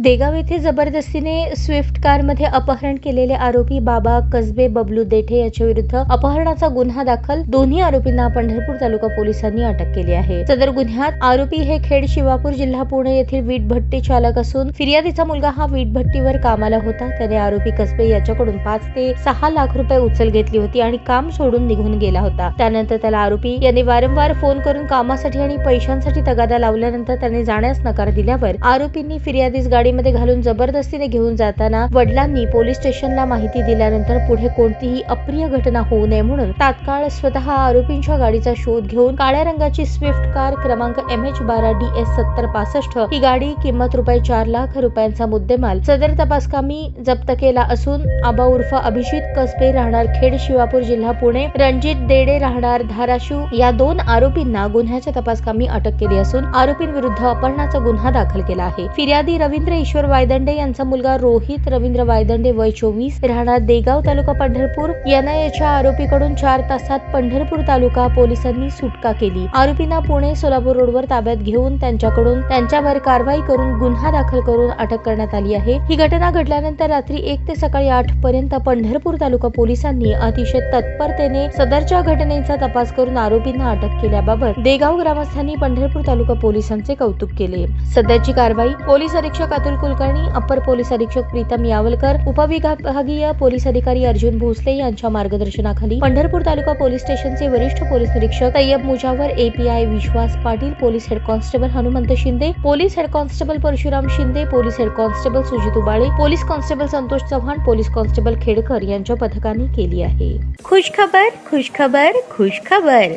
देगाव येथे जबरदस्तीने स्विफ्ट कारमध्ये अपहरण केलेले आरोपी बाबा कसबे बबलू देठे याच्या विरुद्ध अपहरणाचा गुन्हा दाखल. दोन्ही आरोपींना पंढरपूर तालुका पोलिसांनी अटक केली आहे. सदर गुन्ह्यात आरोपी हे खेड शिवापूर जिल्हा पुणे येथील वीट भट्टी चालक असून फिर्यादीचा मुलगा हा वीट भट्टीवर कामाला होता. त्याने आरोपी कसबे याच्याकडून 5 ते 6 लाख रुपये उचल घेतली होती आणि काम सोडून निघून गेला होता. त्यानंतर त्याला आरोपी यांनी वारंवार फोन करून कामासाठी आणि पैशांसाठी तगादा लावल्यानंतर त्याने जाण्यास नकार दिल्यावर आरोपींनी फिर्यादीस गाडीमध्ये घालून जबरदस्तीने घेऊन जाताना वडिलांनी पोलीस स्टेशनला माहिती दिल्यानंतर पुढे कोणतीही अप्रिय घटना होऊ नये म्हणून तात्काळ स्वतः आरोपींच्या गाडीचा शोध घेऊन काळ्या रंगाची स्विफ्ट कार क्रमांक MH12DS 7065 ही गाडी किंमत रुपये 4 लाख रुपयांचा मुद्देमाल सदर तपासकामी जप्त केला असून आबा उर्फ अभिजित कसबे राहणार खेड शिवापूर जिल्हा पुणे, रणजित देडे राहणार धाराशिव या 2 आरोपींना गुन्ह्याच्या तपासकामी अटक केली असून आरोपींविरुद्ध अपहरणाचा गुन्हा दाखल केला आहे. फिर्यादी रवींद्र ईश्वर वायदंडे यांचा मुलगा रोहित रवींद्र वायदंडे वय 24 राहणार देगाव तालुका पंढरपूर यांना याच्या आरोपीकडून 4 तासात पंढरपूर तालुका पोलिसांनी सुटका केली. आरोपींना पुणे सोलापूर रोडवर ताब्यात घेऊन त्यांच्याकडून त्यांच्यावर कारवाई करून गुन्हा दाखल करून अटक करण्यात आली आहे. ही घटना घडल्यानंतर रात्री 1 ते सकाळी 8 पर्यंत पंढरपूर तालुका पोलिसांनी अतिशय तत्परतेने सदरच्या घटनेचा तपास करून आरोपींना अटक केल्याबाबत देगाव ग्रामस्थांनी पंढरपूर तालुका पोलिसांचे कौतुक केले. सदरची कारवाई पोलीस अधीक्षक अतुल कुलकर्णी, अप्पर पोलीस अधीक्षक प्रीतम यावलकर, उपविभागीय पोलीस अधिकारी अर्जुन भोसले यांच्या मार्गदर्शनाखाली पंढरपूर तालुका पोलीस स्टेशनचे वरिष्ठ पोलीस निरीक्षक Tayyab Mujawar, API Vishwas Patil, police head constable Hanumant Shinde, police head constable Parshuram Shinde, police head constable Sujit Ubale, police constable Santosh Chavan, police constable Khedkar यांच्या पथकाने केली आहे. खुशखबर खुशखबर खुशखबर.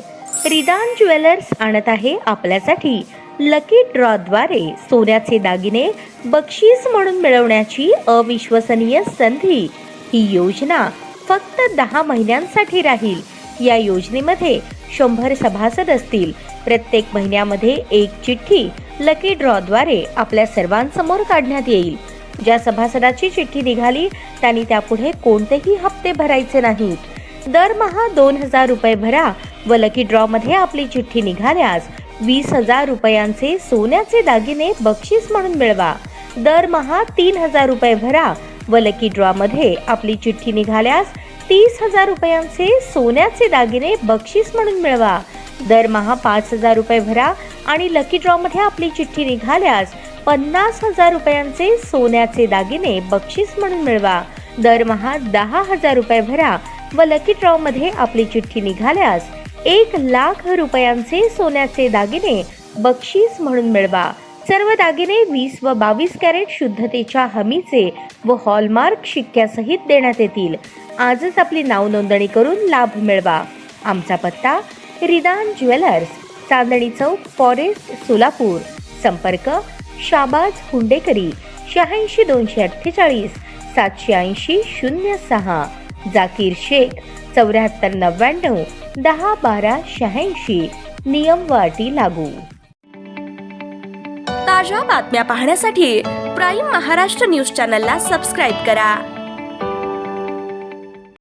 रिदान ज्वेलर्स आणत आहे आपल्यासाठी लकी ड्रॉ द्वारे सोन्याचे दागिने बक्षीस म्हणून मिळवण्याची अविश्वसनीय संधी. ही योजना फक्त 10 महिन्यांसाठी राहील. या योजनेमध्ये 100 सभासद असतील. प्रत्येक महिन्यामध्ये एक चिठ्ठी लकी ड्रॉ द्वारे आपल्या सर्वांसमोर काढण्यात येईल. ज्या सभासदाची चिठ्ठी निघाली त्यांनी त्यापुढे कोणतेही हप्ते भरायचे नाहीत. दरमहा 2000 रुपये भरा व लकी ड्रॉ मध्ये आपली चिठ्ठी निघाल्यास 20,000 रुपयांचे सोन्याचे दागिने बक्षीस म्हणून मिळवा. दरमहा 3000 रुपये भरा व लकी ड्रॉ मध्ये आपली चिठ्ठी निघाल्यास 30,000 रुपयांचे सोन्याचे दागिने बक्षीस म्हणून मिळवा. दरमहा 5,000 रुपये भरा आणि लकी ड्रॉ मध्ये आपली चिठ्ठी निघाल्यास 50,000 रुपयांचे सोन्याचे दागिने बक्षीस म्हणून मिळवा. दरमहा 10,000 रुपये भरा व लकी ड्रॉ मध्ये आपली चिठ्ठी निघाल्यास 1 लाख रुपयांचे सोन्याचे दागिने बक्षीस म्हणून मिळवा. सर्व दागिने 20 व 22 कॅरेट शुद्धतेच्या हमीचे व हॉलमार्क शिक्क्यासहित देण्यात येतील. आजच आपली नाव नोंदणी करून लाभ मिळवा. आमचा पत्ता रिदान ज्वेलर्स, चांदणी चौक, फॉरेस्ट, सोलापूर. संपर्क शाबाज हुंडेकरी 86 248 780 06, जाकीर शेख 74 99 10 12 86. नियम व अटी लागू. ताज्या बातम्या पाहण्यासाठी प्राईम महाराष्ट्र न्यूज चॅनलला सबस्क्राईब करा.